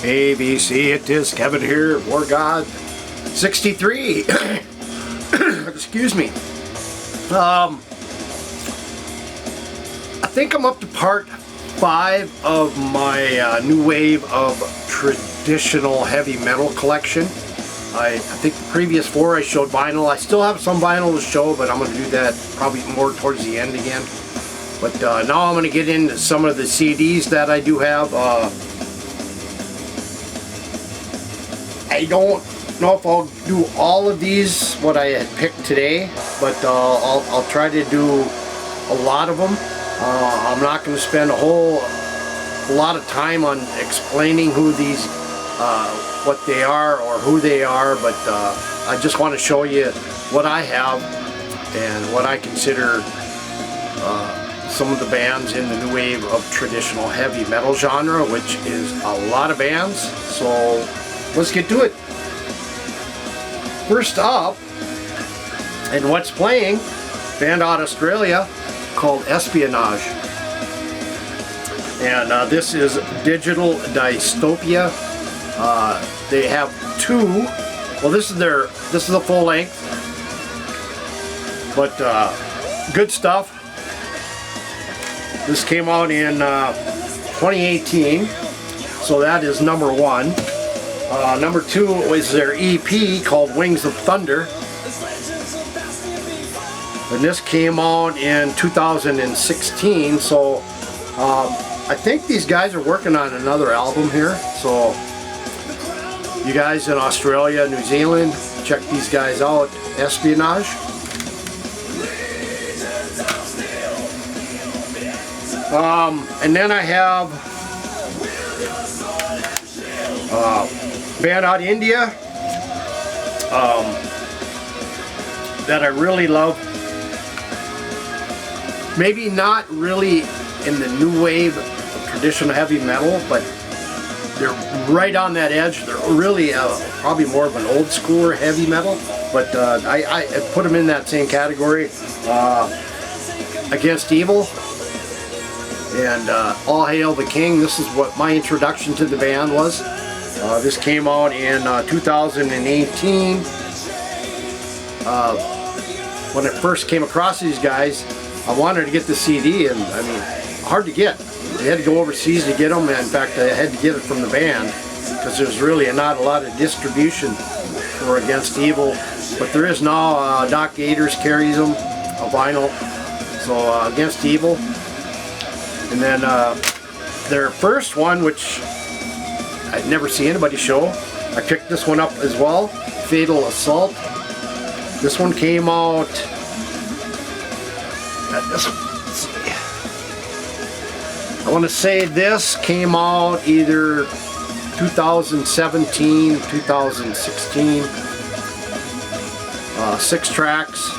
ABC, it is Kevin here, War God 63. Excuse me. I think I'm up to part 5 of my new wave of traditional heavy metal collection. I think the previous 4 I showed vinyl. I still have some vinyl to show, but I'm going to do that probably more towards the end again. But now I'm going to get into some of the CDs that I do have. I don't know if I'll do all of these, what I had picked today, but I'll try to do a lot of them. I'm not going to spend a whole lot of time on explaining who these, what they are or who they are, but I just want to show you what I have and what I consider some of the bands in the new wave of traditional heavy metal genre, which is a lot of bands. So let's get to it. First up, and what's playing, band out of Australia called Espionage, and this is Digital Dystopia. They have 2. Well, this is a full length, but good stuff. This came out in 2018, so that is number 1. Number 2 was their EP called Wings of Thunder, and this came out in 2016. So I think these guys are working on another album here. So you guys in Australia, New Zealand, check these guys out. Espionage. And then I have band out of India that I really love. Maybe not really in the new wave of traditional heavy metal, but they're right on that edge. They're really probably more of an old schooler heavy metal, but I put them in that same category. Against Evil and All Hail the King. This is what my introduction to the band was. This came out in 2018. When I first came across these guys, I wanted to get the CD, and I mean, hard to get. I had to go overseas to get them. In fact, I had to get it from the band because there's really not a lot of distribution for Against Evil. But there is now. Doc Gators carries them, a vinyl. So Against Evil. And then their first one, which I'd never see anybody show, I picked this one up as well, Fatal Assault. This one came out, let's see, I want to say this came out either 2017, 2016, 6 tracks,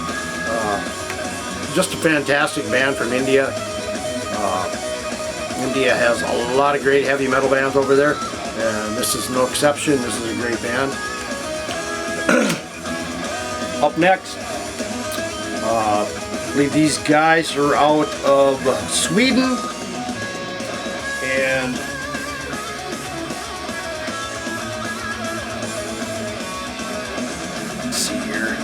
just a fantastic band from India. India has a lot of great heavy metal bands over there, and this is no exception. This is a great band. Up next, I believe these guys are out of Sweden, and let's see here,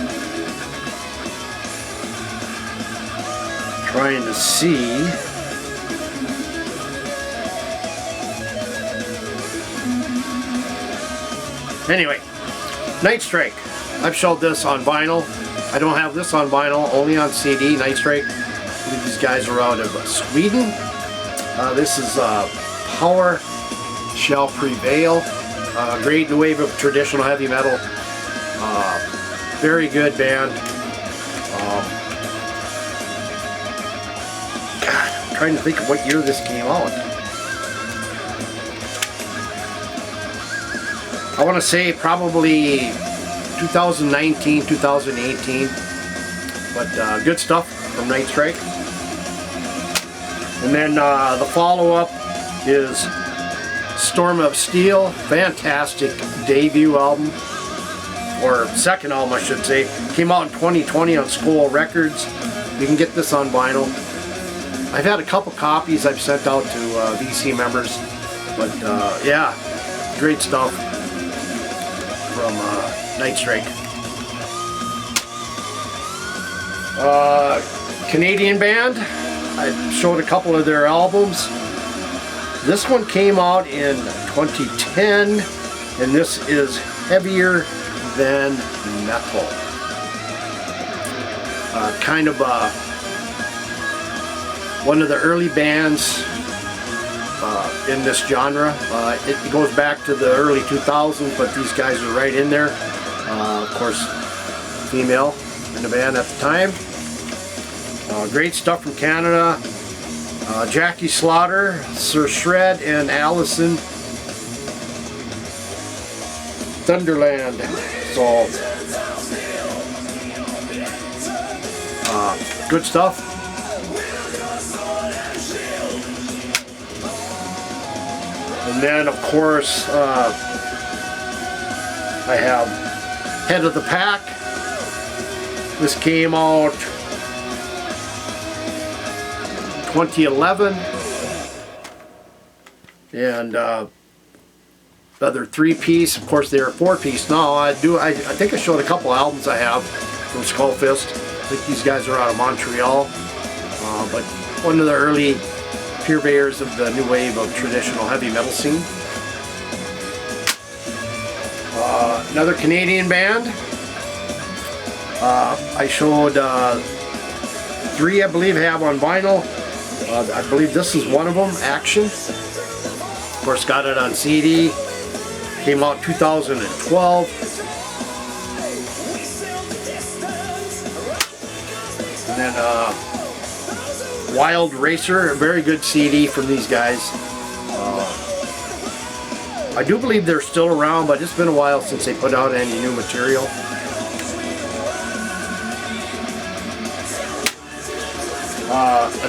trying to see. Anyway, Night Strike. I've showed this on vinyl. I don't have this on vinyl, only on CD. Night Strike. These guys are out of Sweden. This is Power Shall Prevail. Great new wave of traditional heavy metal. Very good band. God, I'm trying to think of what year this came out. I want to say probably 2019, 2018, but good stuff from Night Strike. And then the follow-up is Storm of Steel, fantastic debut album, or second album I should say, came out in 2020 on Skull Records. You can get this on vinyl. I've had a couple copies I've sent out to VC members, but yeah, great stuff from Night Strike. Canadian band. I showed a couple of their albums. This one came out in 2010, and this is Heavier Than Metal. Kind of one of the early bands in this genre. It goes back to the early 2000s, but these guys are right in there. Of course, female in the band at the time. Great stuff from Canada. Jackie Slaughter, Sir Shred, and Allison Thunderland. So, good stuff. And then, of course, I have Head of the Pack. This came out 2011, and other 3-piece. Of course, they're a 4-piece now. I think I showed a couple albums I have from Skullfist. I think these guys are out of Montreal, but one of the early purveyors of the new wave of traditional heavy metal scene. Another Canadian band. I showed 3, I believe, have on vinyl. I believe this is one of them, Action. Of course, got it on CD. Came out 2012. And then Wild Racer, a very good CD from these guys. I do believe they're still around, but it's been a while since they put out any new material.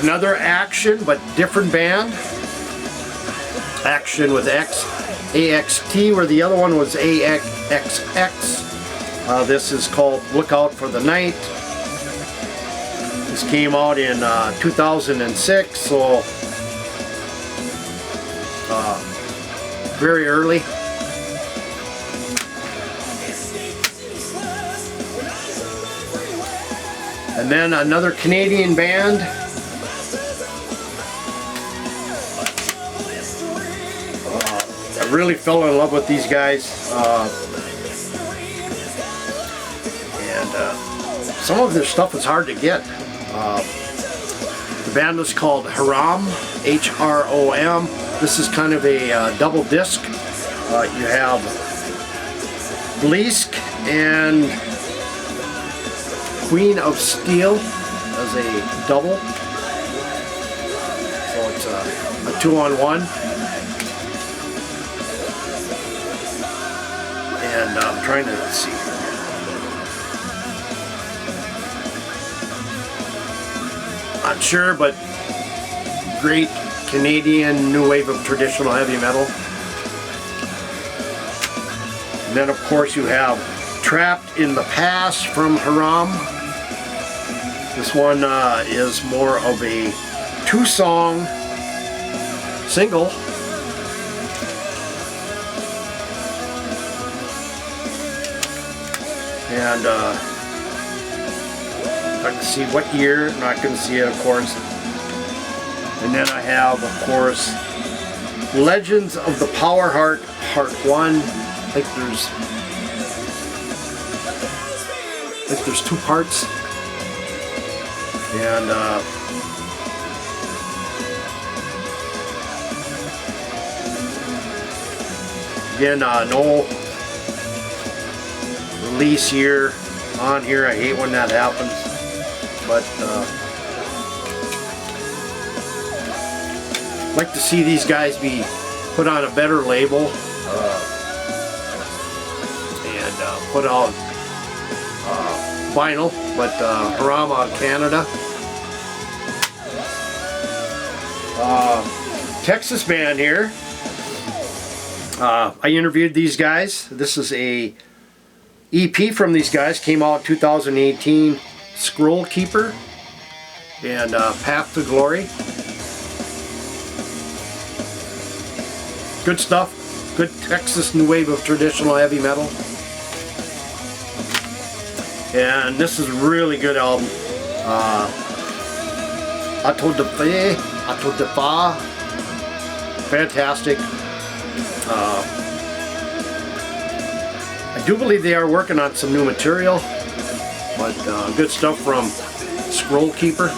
Another Action, but different band. Action with X, AXT, where the other one was AXX. This is called Look Out for the Night. This came out in 2006, so very early. And then another Canadian band. I really fell in love with these guys. And some of their stuff was hard to get. The band was called Haram, H-R-O-M. This is kind of a double disc. You have Bleask and Queen of Steel as a double. So it's a 2-on-1. And I'm trying to see. Not sure, but great Canadian new wave of traditional heavy metal. And then, of course, you have Trapped in the Past from Haram. This one is more of a 2-song single. And I can see what year. I'm not going to see it, of course. And then I have, of course, Legends of the Power Heart Part 1. I think there's 2 parts. And again, no release year on here. I hate when that happens, but I'd like to see these guys be put on a better label and put out vinyl, but Haram out of Canada. Texas band here. I interviewed these guys. This is a EP from these guys. Came out 2018. Scroll Keeper and Path to Glory. Good stuff. good Texas new wave of traditional heavy metal. And this is a really good album. Autodafé, fantastic. I do believe they are working on some new material, but good stuff from Scroll Keeper.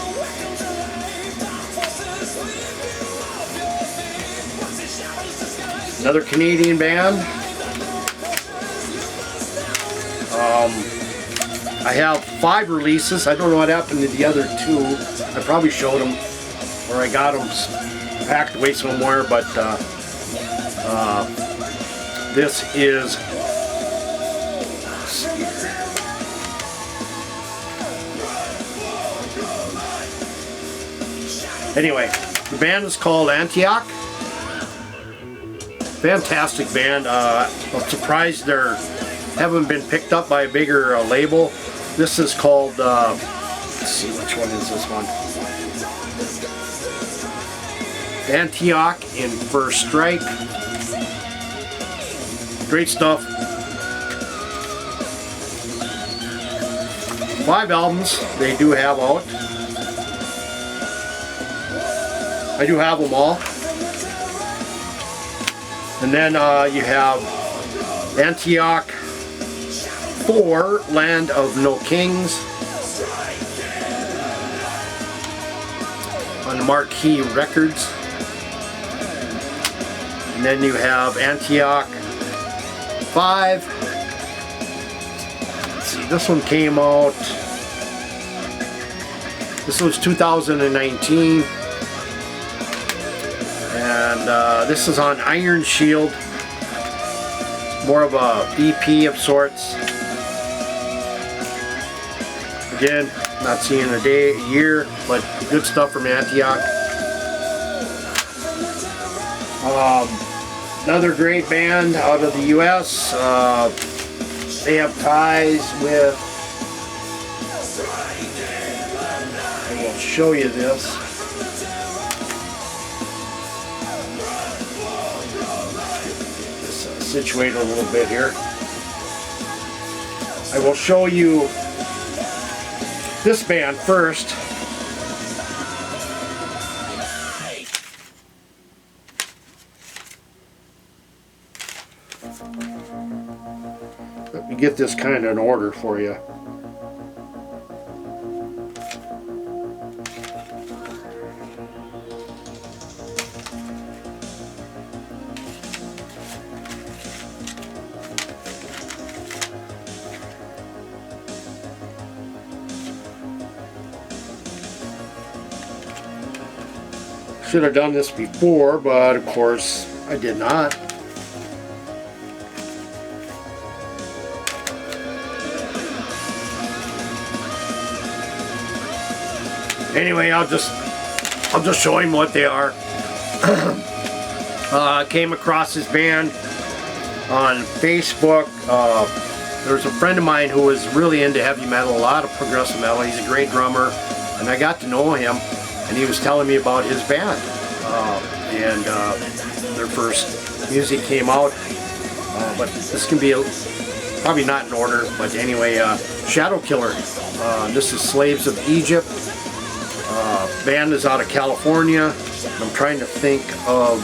Another Canadian band. I have 5 releases. I don't know what happened to the other 2. I probably showed them, or I got them packed away somewhere, but this is, let's see here. Anyway, the band is called Antioch. Fantastic band. I'm surprised they haven't been picked up by a bigger label. This is called, let's see, which one is this one? Antioch in First Strike. Great stuff. 5 albums they do have out. I do have them all. And then you have Antioch 4, Land of No Kings, on Marquee Records. And then you have Antioch 5. Let's see, this one came out, this was 2019. And this is on Iron Shield, more of a EP of sorts. Again, not seeing a year, but good stuff from Antioch. Another great band out of the US. They have ties with, I will show you this. Situate a little bit here. I will show you this band first. Let me get this kind of in order for you. Should have done this before, but of course I did not. Anyway, I'll just show him what they are. I came across this band on Facebook. There's a friend of mine who was really into heavy metal, a lot of progressive metal. He's a great drummer, and I got to know him. And he was telling me about his band, and their first music came out, but this can be probably not in order, but anyway, Shadow Killer. This is Slaves of Egypt. Band is out of California. I'm trying to think of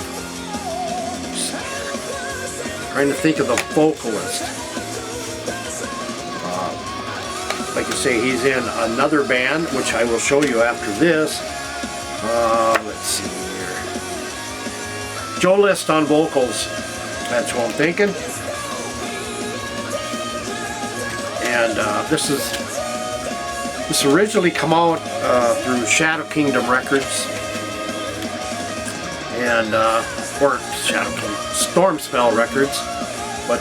the vocalist. Like I say, he's in another band, which I will show you after this. Let's see here. Joe List on vocals. That's what I'm thinking. And this originally come out through Shadow Kingdom Records, and or Stormspell Records. But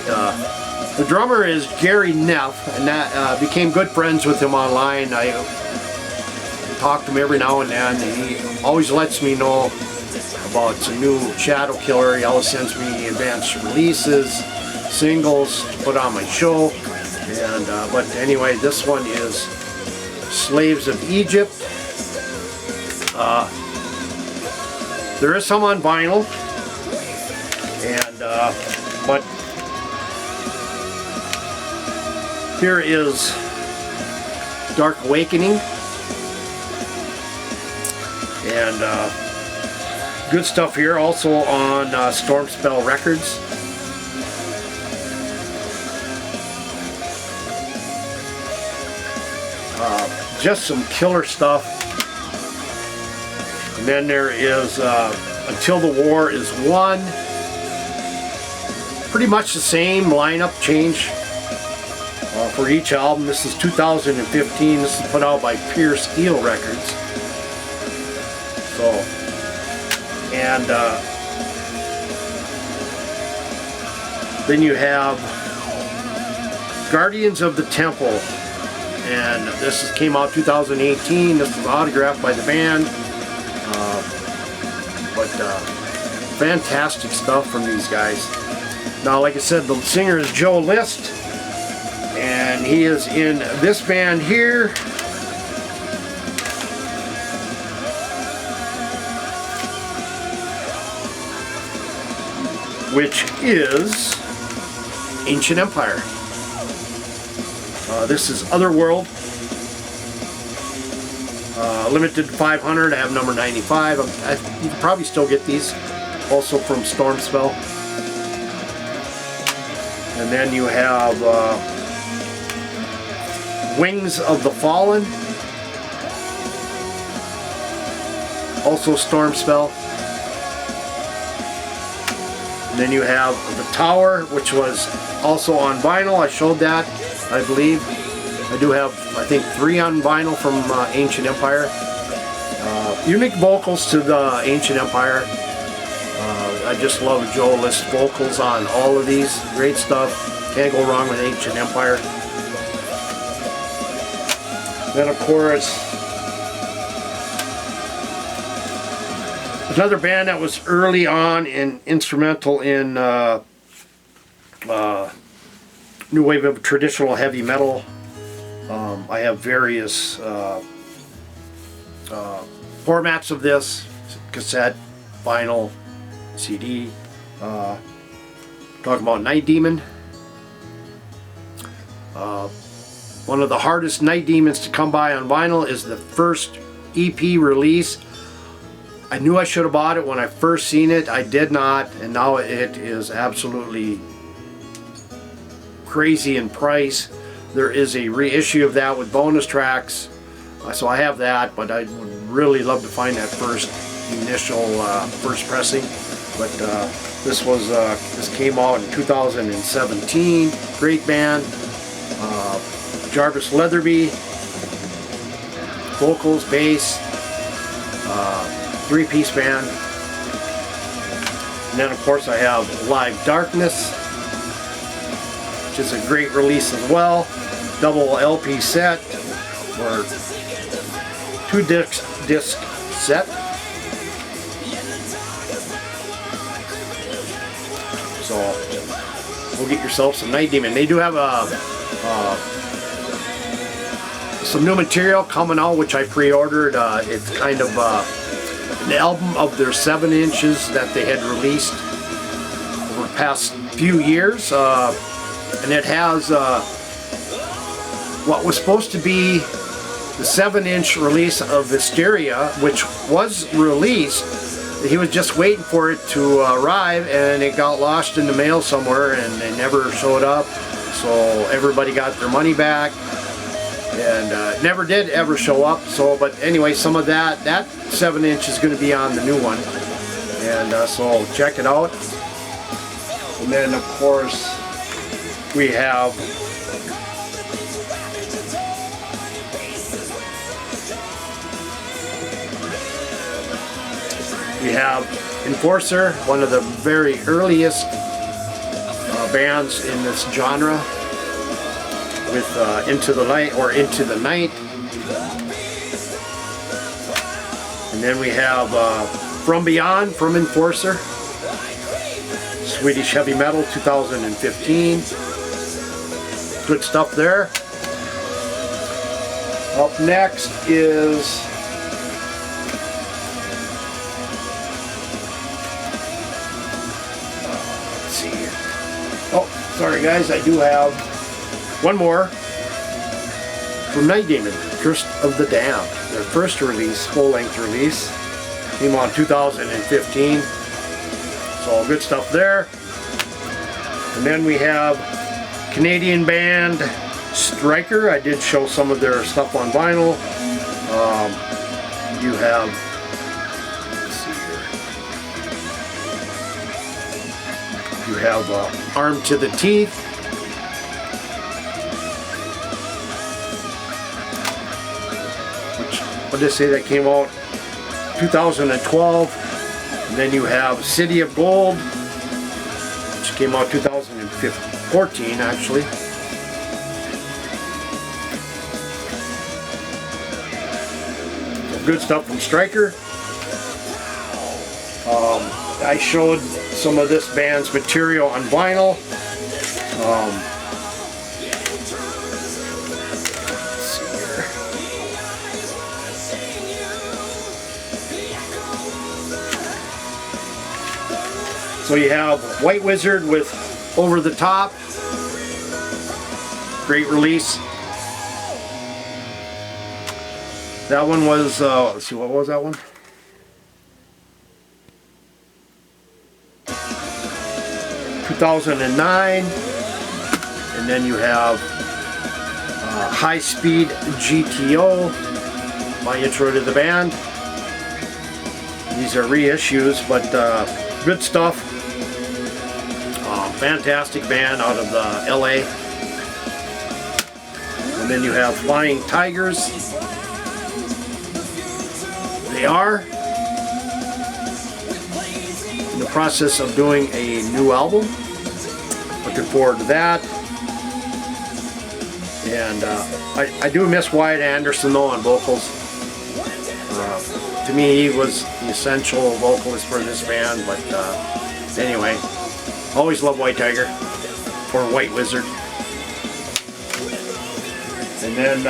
the drummer is Gary Neff, and that became good friends with him online. I talk to him every now and then, and he always lets me know about some new Shadow Killer. He always sends me advanced releases, singles to put on my show. And but anyway, this one is Slaves of Egypt. There is some on vinyl, and But here is Dark Awakening, and good stuff here. Also on Stormspell Records. Just some killer stuff. And then there is Until the War is Won. Pretty much the same lineup change for each album. This is 2015. This is put out by Pure Steel Records. So, and then you have Guardians of the Temple. And this came out 2018. This is autographed by the band. Fantastic stuff from these guys. Now, like I said, the singer is Joe List, and he is in this band here. Which is Ancient Empire. This is Otherworld. Limited to 500. I have number 95. You can probably still get these. Also from Stormspell. And then you have Wings of the Fallen. Also Stormspell. And then you have The Tower, which was also on vinyl. I showed that, I believe. I do have, I think, 3 on vinyl from Ancient Empire. Unique vocals to the Ancient Empire. I just love Joe List's vocals on all of these. Great stuff. Can't go wrong with Ancient Empire. Then, of course, another band that was early on and instrumental in new wave of traditional heavy metal. I have various formats of this: cassette, vinyl, CD. Talking about Night Demon. One of the hardest Night Demons to come by on vinyl is the first EP release. I knew I should have bought it when I first seen it. I did not, and now it is absolutely crazy in price. There is a reissue of that with bonus tracks, so I have that, but I would really love to find that first initial first pressing. But this came out in 2017. Great band. Jarvis Leatherby, vocals, bass, 3-piece band. And then, of course, I have Live Darkness, which is a great release as well. Double LP set, or 2-disc set. So go get yourself some Night Demon. They do have some new material coming out, which I pre-ordered. It's kind of an album of their 7 inches that they had released over the past few years, and it has what was supposed to be the 7-inch release of Hysteria, which was released. He was just waiting for it to arrive, and it got lost in the mail somewhere, and they never showed up. So everybody got their money back, and never did ever show up. So, but anyway, some of that 7-inch is going to be on the new one, and so check it out. And then, of course, we have Enforcer, one of the very earliest bands in this genre, with Into the Light, or Into the Night. And then we have From Beyond from Enforcer, Swedish heavy metal, 2015. Good stuff there. Up next is sorry guys, I do have one more from Night Demon, Curse of the Damned. Their first release, full-length release, came out in 2015. So good stuff there. And then we have Canadian band Striker. I did show some of their stuff on vinyl. You have, let's see here. You have Armed to the Teeth. What did I say that came out 2012? And then you have City of Gold, which came out 2014 actually. Good stuff from Striker. I showed some of this band's material on vinyl. Let's see here. So you have White Wizard with Over the Top. Great release. That one was, let's see, what was that one? (2009), and then you have High Speed GTO, my intro to the band. These are reissues, but good stuff. Fantastic band out of LA. And then you have Flying Tigers. They are in the process of doing a new album. Looking forward to that. And I do miss Wyatt Anderson though on vocals. To me, he was the essential vocalist for this band. But anyway, always love White Tiger or White Wizard. And then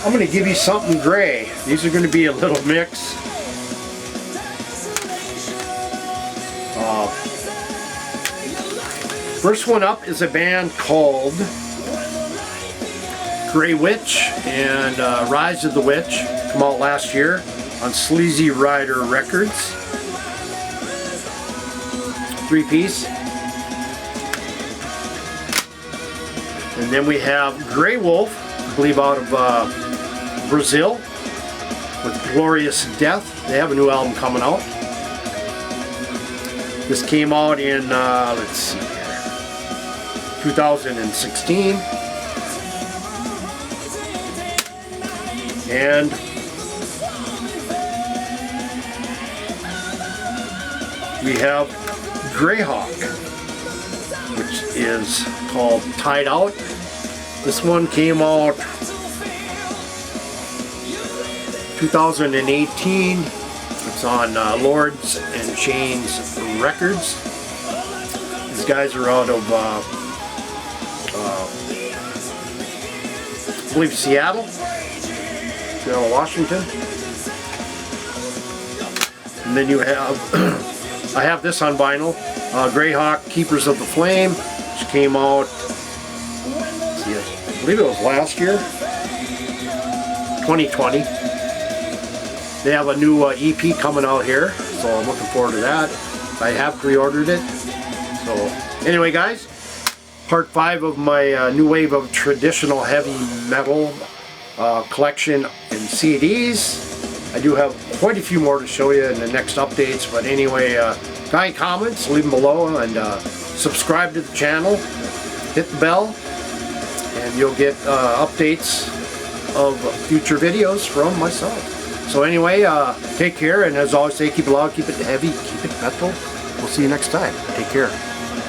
I'm going to give you something gray. These are going to be a little mix. First one up is a band called Grey Witch and Rise of the Witch. Come out last year on Sleazy Rider Records. 3-piece. And then we have Grey Wolf, I believe out of Brazil, with Glorious Death. They have a new album coming out. This came out in, let's see here, 2016. And we have Greyhawk, which is called Tied Out. This one came out 2018. It's on Lords and Chains Records. These guys are out of I believe Seattle, Washington. And then you have I have this on vinyl, Greyhawk, Keepers of the Flame, which came out, let's see, I believe it was last year, 2020. They have a new EP coming out here, so I'm looking forward to that. I have pre-ordered it. So anyway guys, part 5 of my new wave of traditional heavy metal collection in CDs. I do have quite a few more to show you in the next updates, but anyway, any comments, leave them below, and subscribe to the channel, hit the bell, and you'll get updates of future videos from myself. So anyway, take care, and as always say, keep it loud, keep it heavy, keep it metal. We'll see you next time. Take care.